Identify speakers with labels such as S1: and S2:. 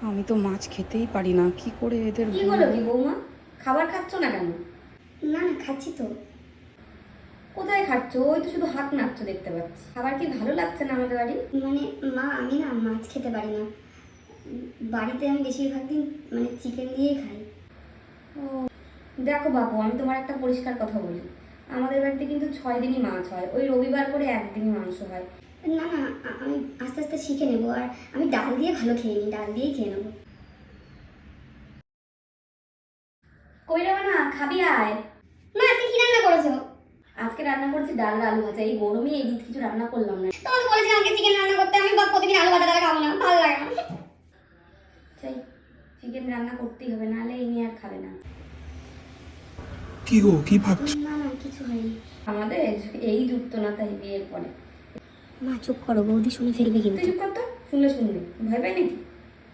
S1: আমি তো মাছ খেতেই পারি না, কি করে এদের
S2: কি হলো কি বৌমা, খাবার খাচ্ছ না কেন?
S3: না না, খাচ্ছি তো।
S2: কোথায় খাচ্ছ? ওই তো শুধু হাত নাড়ছো দেখতে পাচ্ছি। খাবার কি ভালো লাগছে না আমাদের বাড়ি?
S3: মানে মা, আমি না মাছ খেতে পারি না। বাড়িতে আমি বেশিরভাগ দিন মানে চিকেন দিয়েই খাই।
S2: ও দেখো বাবু, আমি তোমার একটা পরিষ্কার কথা বলি, আমাদের বাড়িতে কিন্তু 6 দিনই মাছ হয়, ওই রবিবার করে একদিনই মাংস হয়।
S3: না না, আমি আস্তে আস্তে শিখে নেবো। আর আমি ডাল দিয়ে ভালো খেয়ে নিই, ডাল দিয়েই খেয়ে নেবো।
S2: কই রে না, খাবি আয়।
S3: মা, আজকে কি রান্না করেছো?
S2: আজকে রান্না করেছি ডাল আর আলু ভাজা। এই গরমে এই দিন কিছু রান্না করলাম না।
S3: তোমাকে বলেছিলাম আমাকে চিকেন রান্না করতে, আমি প্রতিদিন আলু ভাজা ডাল খাবো না, ভালো লাগে না।
S2: চাই চিকেন রান্না করতেই হবে, নাহলে এই নিয়ে আর খাবে না।
S4: কি গো, কি ভাবছো?
S3: না না, কিছু হয়নি।
S2: আমাদের এই যুক্ত না, তাই বিয়ের পরে।
S3: মা চুপ করো, বৌদি শুনে ফেলবে
S2: তুই
S3: কিন্তু।
S2: চুপ কর তো, শুনলে শুনবে, ভয় পাই নাকি?